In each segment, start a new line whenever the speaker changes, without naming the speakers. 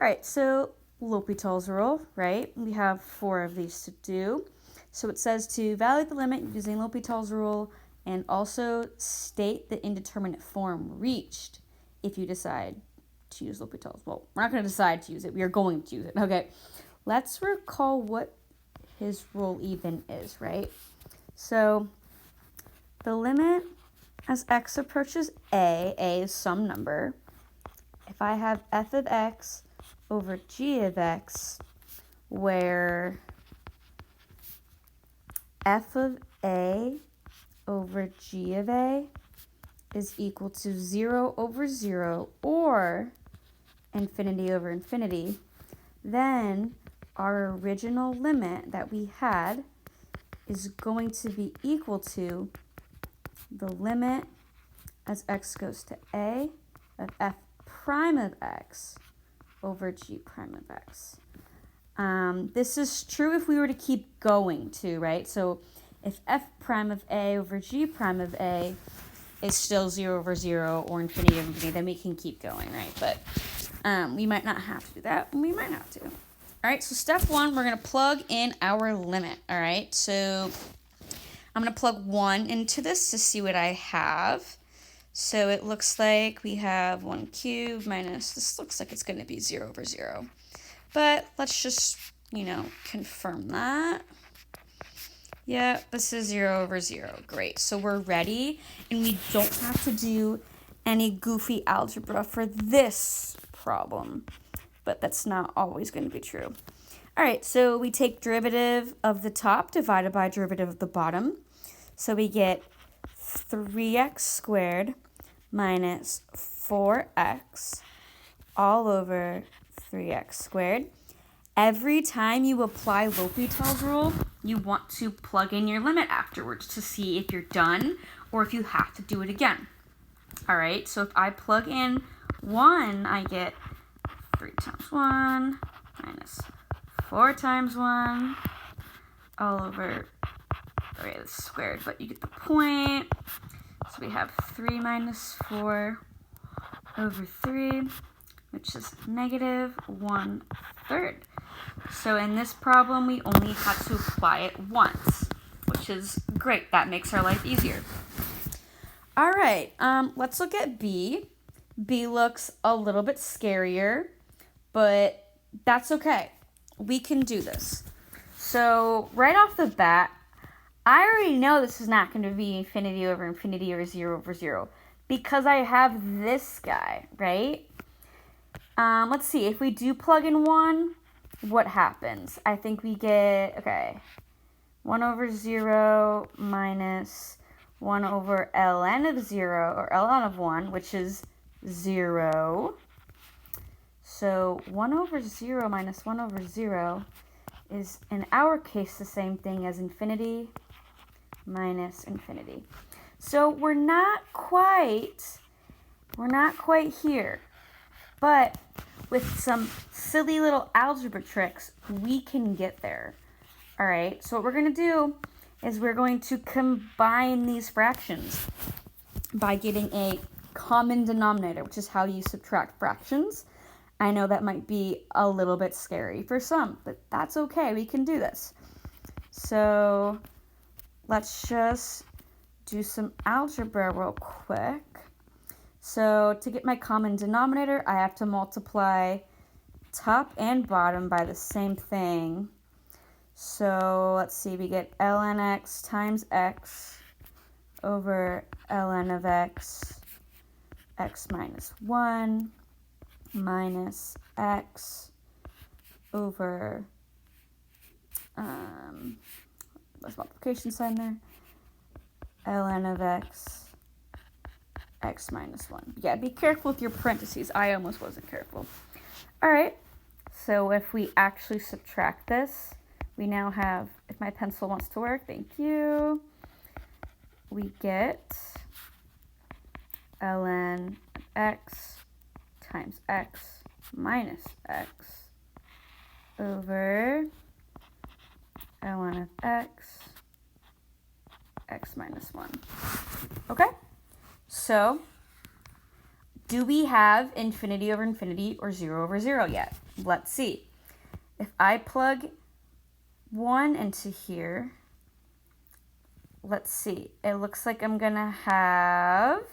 All right, so L'Hopital's rule, right? We have 4 of these to do. So it says to evaluate the limit using L'Hopital's rule and also state the indeterminate form reached if you decide to use L'Hopital's. Well, we're not going to decide to use it. We are going to use it. Okay, let's recall what his rule even is, right? So the limit as x approaches a is some number. If I have f of x over g of x, where f of a over g of a is equal to 0 over 0 or infinity over infinity, then our original limit that we had is going to be equal to the limit as x goes to a of f prime of x over g prime of x. This is true if we were to keep going too, right? So if f prime of a over g prime of a is still 0 over 0 or infinity over infinity, then we can keep going, right? But we might not have to do that, and we might have to. All right, so step 1, we're going to plug in our limit, all right? So I'm going to plug 1 into this to see what I have. So it looks like we have 1 cubed minus, this looks like it's going to be 0 over 0. But let's just, confirm that. Yeah, this is 0 over 0. Great. So we're ready, and we don't have to do any goofy algebra for this problem. But that's not always going to be true. All right, so we take derivative of the top divided by derivative of the bottom. So we get 3x squared minus 4x all over 3x squared. Every time you apply L'Hopital's rule, you want to plug in your limit afterwards to see if you're done or if you have to do it again. All right, so if I plug in 1, I get 3 times 1 minus 4 times 1 all over, okay, it's squared, but you get the point. So we have 3 minus 4 over 3, which is negative 1/3. So in this problem, we only had to apply it once, which is great. That makes our life easier. All right, let's look at B. B looks a little bit scarier, but that's okay. We can do this. So right off the bat, I already know this is not going to be infinity over infinity or 0 over 0 because I have this guy, right? Let's see. If we do plug in 1, what happens? I think we get, 1 over 0 minus 1 over ln of 0, or ln of 1, which is 0. So 1 over 0 minus 1 over 0 is, in our case, the same thing as infinity minus infinity. So we're not quite here. But with some silly little algebra tricks, we can get there. All right, so what we're going to do is we're going to combine these fractions by getting a common denominator, which is how you subtract fractions. I know that might be a little bit scary for some, but that's okay. We can do this. So let's just do some algebra real quick. So to get my common denominator, I have to multiply top and bottom by the same thing. So let's see, we get ln x times x over ln of x, x minus 1 minus x over, there's multiplication sign there, ln of x, x minus 1. Yeah, be careful with your parentheses. I almost wasn't careful. All right, so if we actually subtract this, we now have, if my pencil wants to work, thank you, we get ln of x times x minus x over ln of x, x minus 1. Okay? So Do we have infinity over infinity or 0 over 0 yet? Let's see. If I plug 1 into here, let's see. It looks like I'm going to have,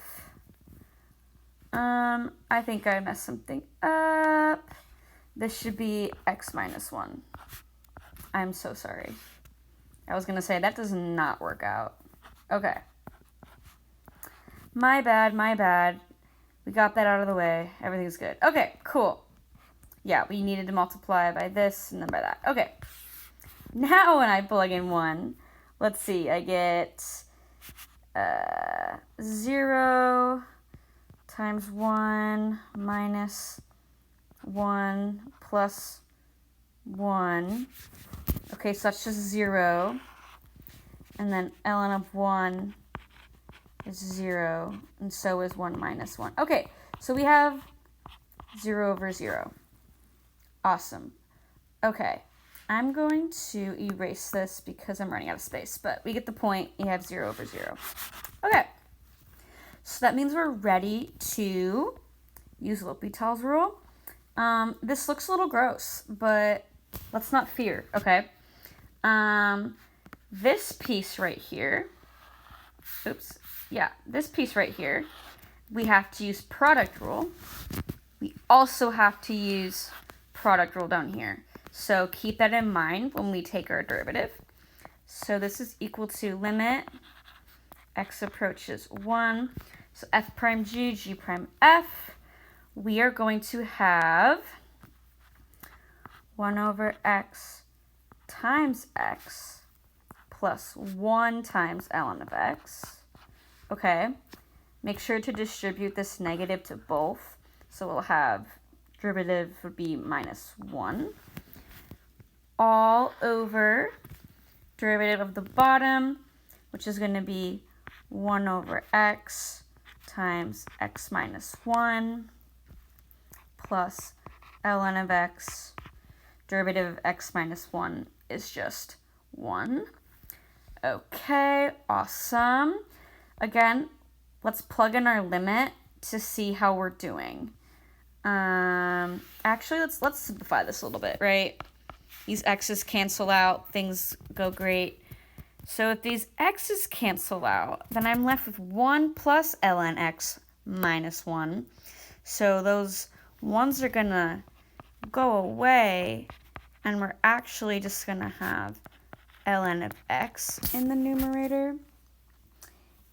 I think I messed something up. This should be x minus 1. I'm so sorry. I was going to say that does not work out. Okay. My bad, my bad. We got that out of the way. Everything's good. Okay, cool. Yeah, we needed to multiply by this and then by that. Okay. Now when I plug in 1, let's see. I get 0 times 1 minus 1 plus 1. Okay, so that's just 0. And then ln of 1 is 0, and so is 1 minus 1. Okay, so we have 0 over 0. Awesome. Okay, I'm going to erase this because I'm running out of space, but we get the point. You have 0 over 0. Okay, so that means we're ready to use L'Hopital's rule. This looks a little gross, but let's not fear, okay? This piece right here, this piece right here, we have to use product rule. We also have to use product rule down here. So keep that in mind when we take our derivative. So this is equal to limit x approaches 1. So f prime g, g prime f. We are going to have 1 over x times x plus 1 times ln of x. Okay, make sure to distribute this negative to both. So we'll have derivative would be minus 1 all over derivative of the bottom, which is going to be 1 over x times x minus 1 plus ln of x. Derivative of x minus 1 is just 1. Okay, awesome. Again, let's plug in our limit to see how we're doing. Actually, let's simplify this a little bit, right? These x's cancel out, things go great. So if these x's cancel out, then I'm left with 1 plus ln x minus 1. So those 1's are going to go away, and we're actually just going to have ln of x in the numerator.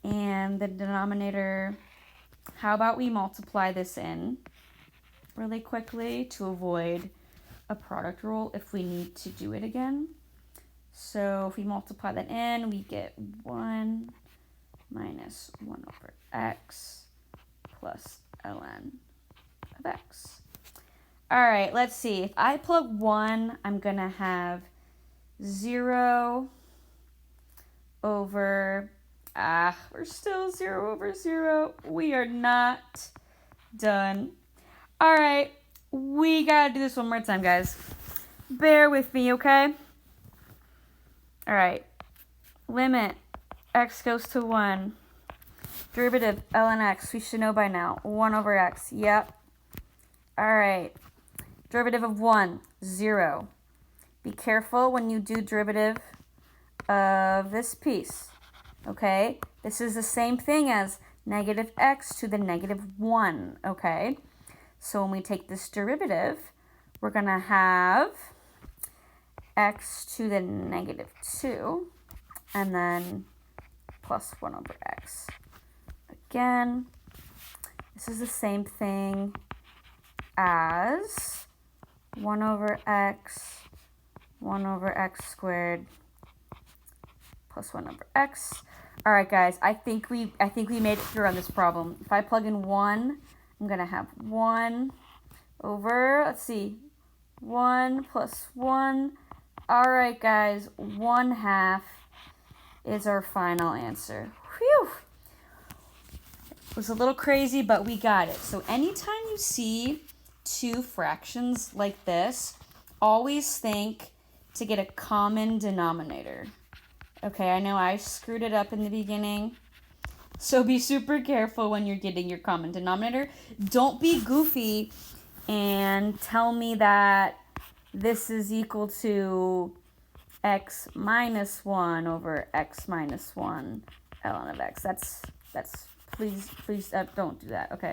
And the denominator, how about we multiply this in really quickly to avoid a product rule if we need to do it again. So if we multiply that in, we get 1 minus 1 over x plus ln of x. All right, let's see. If I plug 1, I'm going to have 0 over... we're still 0 over 0. We are not done. All right, we gotta do this one more time, guys. Bear with me, okay? All right, limit x goes to 1. Derivative ln x, we should know by now. 1 over x, yep. All right, derivative of 1, 0. Be careful when you do derivative of this piece. Okay, this is the same thing as negative x to the negative 1, okay? So when we take this derivative, we're going to have x to the negative 2, and then plus 1 over x. Again, this is the same thing as 1 over x squared plus 1 over x. All right, guys, I think we made it through on this problem. If I plug in 1, I'm going to have 1 over, let's see, 1 plus 1. All right, guys, 1/2 is our final answer. Whew. It was a little crazy, but we got it. So anytime you see two fractions like this, always think to get a common denominator. Okay, I know I screwed it up in the beginning, So be super careful when you're getting your common denominator. Don't be goofy and tell me that this is equal to x minus 1 over x minus 1 ln of x. That's please don't do that, okay?